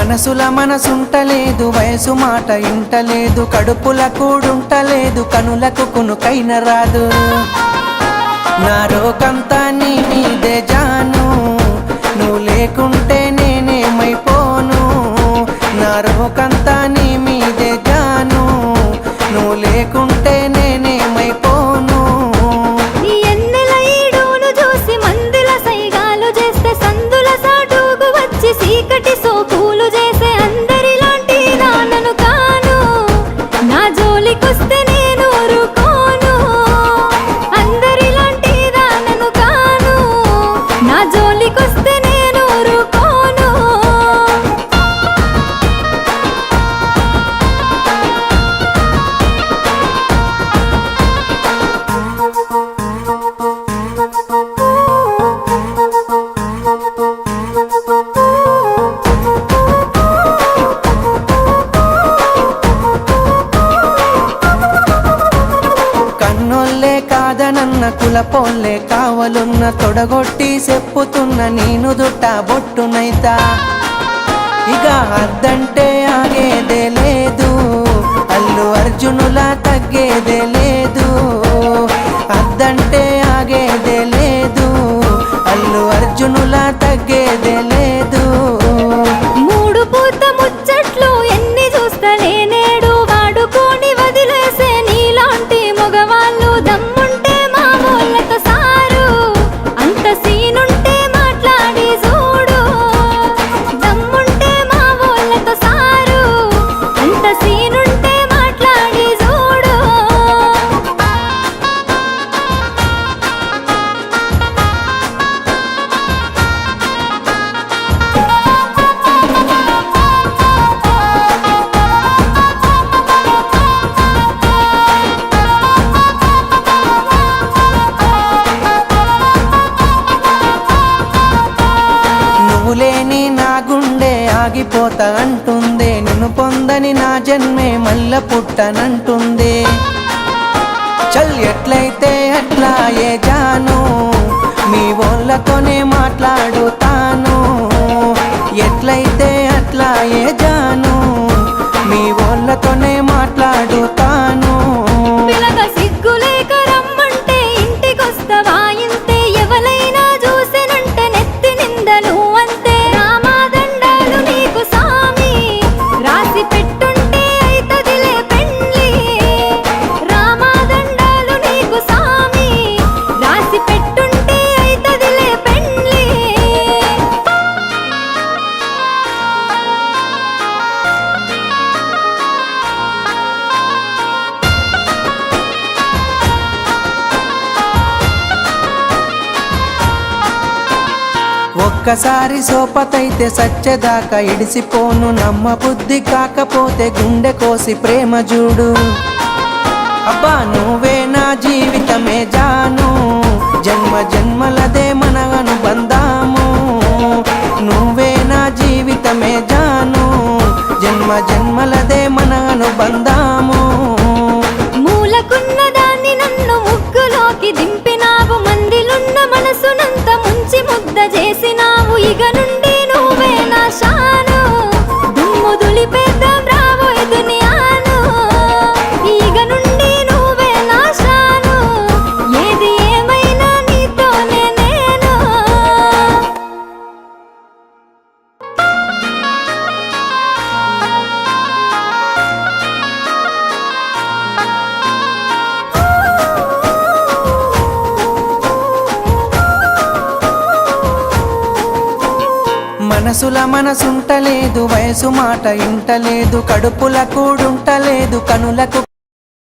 మనసుల మనసుంటలేదు, వయసు మాట ఇంటలేదు, కడుపుల కూడుంటలేదు, కనులకు కునుకైన రాదు. నా రోకంతా నీ మీదే జాను, నువ్వు లేకుంటే నేనేమైపోను. నా రోకంతా నీ మీదే జాను, నువ్వు లేకుంటే నేనేమైపోను. నీ ఎన్నెల ఈడును చూసి మందుల సైగాలు చేస్తే సందుల సాటుకు వచ్చి సీకటి సోకులు చేసే అందరిలాంటి నాన్నను కాను. నా జోలికొస్తే నేను ఊరుకోను, అందరిలాంటి నాన్నను కాను. నా జోలికొస్తే నేను ఊరుకోను. కన్నోళ్ళే కాదనన్న కులపోళ్ళే కావలున్న తొడగొట్టి చెప్పుతున్న నేను దుట్ట బొట్టునైతా. ఇక అద్దంటే ఆగేదే లేదు, అల్లు అర్జునులా తగ్గేదే లేదు. అద్దంటే ఆగేదే లేదు, అల్లు అర్జునులా తగ్గేదే లేదు. మూడు పూత ముచ్చట్లు ఎన్ని చూస్తలే నేడు, వాడుకొని వదిలేసే నీలాంటి మగవాళ్ళు. దమ్ముంటే మా వాళ్ళతో సారు, అంత సీనుంటే మాట్లాడి చూడు. దమ్ముంటే మా వాళ్ళతో సారు, అంత సీనుంటే మాట్లాడి చూడు. నువ్వు లేని నా గుండె ఆగిపోతా అంటుంది, నిన్ను పొందని నా జన్మే మల్ల పుట్టనంటుంది. చల్ ఎట్లయితే అట్లా ఏ జాను, మీ వాళ్ళతోనే మాట్లాడుతాను. ఎట్లయితే అట్లా ఏ జాను, మీ వాళ్ళతోనే మాట్లాడుతాను. పిల్లగా సిగ్గులేక రమ్మంటే ఇంటికొస్తవా ఇంతే, ఎవలైనా చూసినంటే నెత్తి నిందలు అంతే. రామాదండాలు నీకు సామి, రాసి పెట్టుంటే అయితదిలే పెండ్లి. రామాదండాలు నీకు సామి, రాసి పెట్టుంటే అయితదిలే పెండ్లి. ఒక్కసారి సోపతైతే సచ్చేదాకా ఇడిసిపోను, నమ్మ బుద్ధి కాకపోతే గుండె కోసి ప్రేమ చూడు. అబ్బా నువ్వే నా జీవితమే జాను, జన్మ జన్మలదే మన అనుబంధాము. నువ్వే నా జీవితమే జాను, జన్మ జన్మలదే మన అనుబంధాము. మూలకున్న దాన్ని నన్ను ముగ్గులోకి దింపినావు, మందిలున్న మనసునంత ముంచి ముద్ద చేసినావు. ఇక నుండి నువ్వే నా షాను, దుమ్ము దులిపేద్దాం రాబోయే దునియాను. ఇక నుండి నువ్వే నా షాను, ఏది ఏమైనా నీతోనే నేను. మనసుల మనసుంటలేదు, వయసు మాట ఇంటలేదు, కడుపుల కూడుంటలేదు, కనులకు